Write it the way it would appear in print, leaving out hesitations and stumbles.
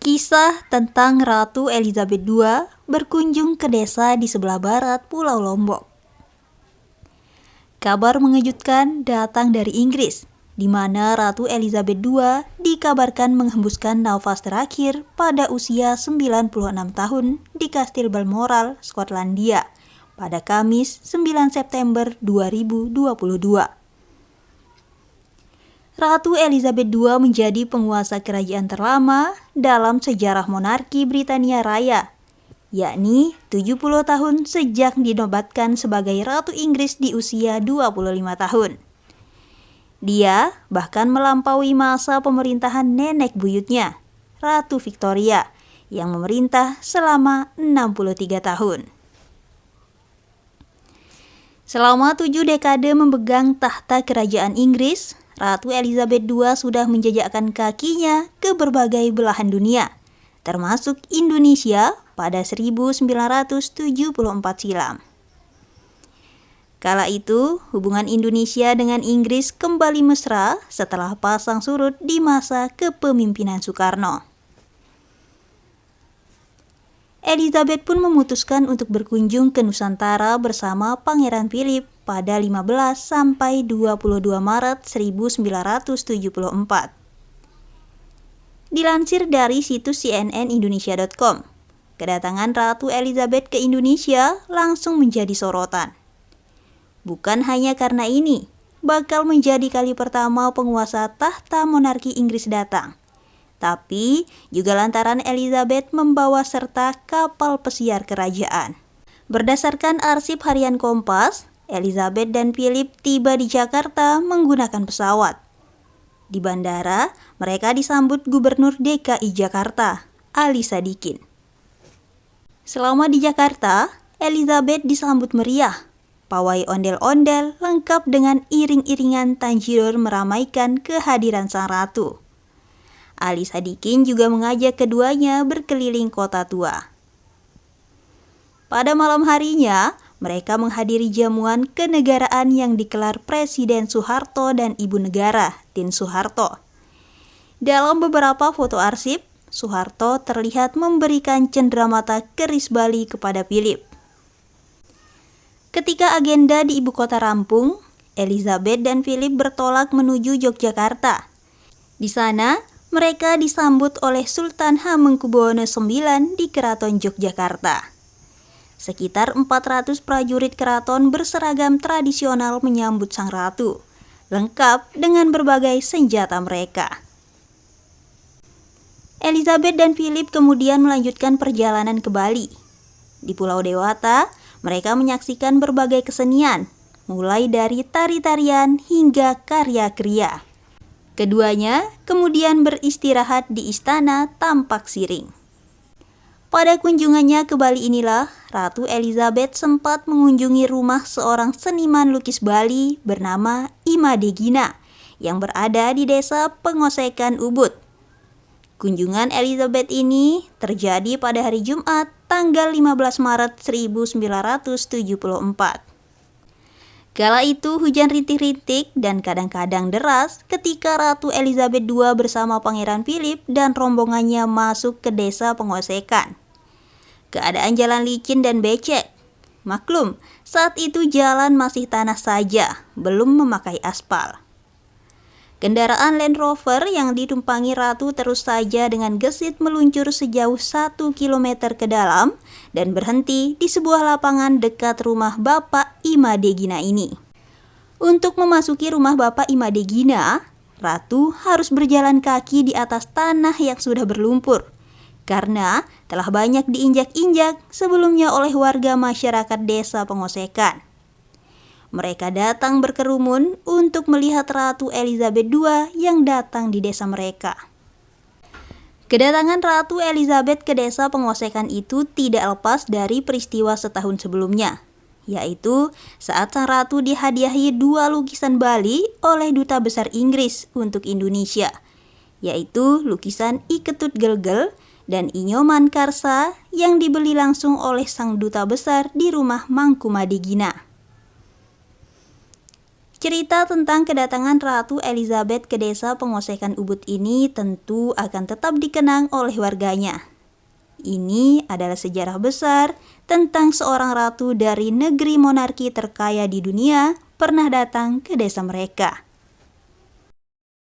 Kisah tentang Ratu Elizabeth II berkunjung ke desa di sebelah barat Pulau Lombok. Kabar mengejutkan datang dari Inggris, di mana Ratu Elizabeth II dikabarkan menghembuskan nafas terakhir pada usia 96 tahun di Kastil Balmoral, Skotlandia, pada Kamis 9 September 2022. Ratu Elizabeth II menjadi penguasa kerajaan terlama dalam sejarah monarki Britania Raya, yakni 70 tahun sejak dinobatkan sebagai Ratu Inggris di usia 25 tahun. Dia bahkan melampaui masa pemerintahan nenek buyutnya, Ratu Victoria, yang memerintah selama 63 tahun. Selama 7 dekade memegang tahta kerajaan Inggris, Ratu Elizabeth II sudah menjejakkan kakinya ke berbagai belahan dunia, termasuk Indonesia pada 1974 silam. Kala itu, hubungan Indonesia dengan Inggris kembali mesra setelah pasang surut di masa kepemimpinan Soekarno. Elizabeth pun memutuskan untuk berkunjung ke Nusantara bersama Pangeran Philip pada 15 sampai 22 Maret 1974. Dilansir dari situs cnnindonesia.com, kedatangan Ratu Elizabeth ke Indonesia langsung menjadi sorotan. Bukan hanya karena ini, bakal menjadi kali pertama penguasa tahta monarki Inggris datang, tapi juga lantaran Elizabeth membawa serta kapal pesiar kerajaan. Berdasarkan arsip harian Kompas, Elizabeth dan Philip tiba di Jakarta menggunakan pesawat. Di bandara, mereka disambut Gubernur DKI Jakarta, Ali Sadikin. Selama di Jakarta, Elizabeth disambut meriah. Pawai ondel-ondel lengkap dengan iring-iringan tanjidor meramaikan kehadiran sang ratu. Ali Sadikin juga mengajak keduanya berkeliling kota tua. Pada malam harinya, mereka menghadiri jamuan kenegaraan yang digelar Presiden Soeharto dan Ibu Negara, Tien Soeharto. Dalam beberapa foto arsip, Soeharto terlihat memberikan cenderamata keris Bali kepada Philip. Ketika agenda di ibu kota rampung, Elizabeth dan Philip bertolak menuju Yogyakarta. Di sana, mereka disambut oleh Sultan Hamengkubuwono IX di Keraton Yogyakarta. Sekitar 400 prajurit keraton berseragam tradisional menyambut sang ratu, lengkap dengan berbagai senjata mereka. Elizabeth dan Philip kemudian melanjutkan perjalanan ke Bali. Di Pulau Dewata, mereka menyaksikan berbagai kesenian, mulai dari tari-tarian hingga karya kriya. Keduanya kemudian beristirahat di Istana Tampak Siring. Pada kunjungannya ke Bali inilah, Ratu Elizabeth sempat mengunjungi rumah seorang seniman lukis Bali bernama Imade Gina yang berada di desa Pengosekan Ubud. Kunjungan Elizabeth ini terjadi pada hari Jumat, tanggal 15 Maret 1974. Kala itu hujan rintik-rintik dan kadang-kadang deras ketika Ratu Elizabeth II bersama Pangeran Philip dan rombongannya masuk ke desa Pengosekan. Keadaan jalan licin dan becek. Maklum, saat itu jalan masih tanah saja, belum memakai aspal. Kendaraan Land Rover yang ditumpangi Ratu terus saja dengan gesit meluncur sejauh 1 km ke dalam dan berhenti di sebuah lapangan dekat rumah Bapak Imade Gina ini. Untuk memasuki rumah Bapak Imade Gina, Ratu harus berjalan kaki di atas tanah yang sudah berlumpur, karena telah banyak diinjak-injak sebelumnya oleh warga masyarakat desa Pengosekan. Mereka datang berkerumun untuk melihat Ratu Elizabeth II yang datang di desa mereka. Kedatangan Ratu Elizabeth ke desa Pengosekan itu tidak lepas dari peristiwa setahun sebelumnya, yaitu saat sang ratu dihadiahi 2 lukisan Bali oleh Duta Besar Inggris untuk Indonesia, yaitu lukisan I Ketut Gelgel dan I Nyoman Karsa yang dibeli langsung oleh sang duta besar di rumah Mangkumadegina. Cerita tentang kedatangan Ratu Elizabeth ke desa pengosekan Ubud ini tentu akan tetap dikenang oleh warganya. Ini adalah sejarah besar tentang seorang ratu dari negeri monarki terkaya di dunia pernah datang ke desa mereka.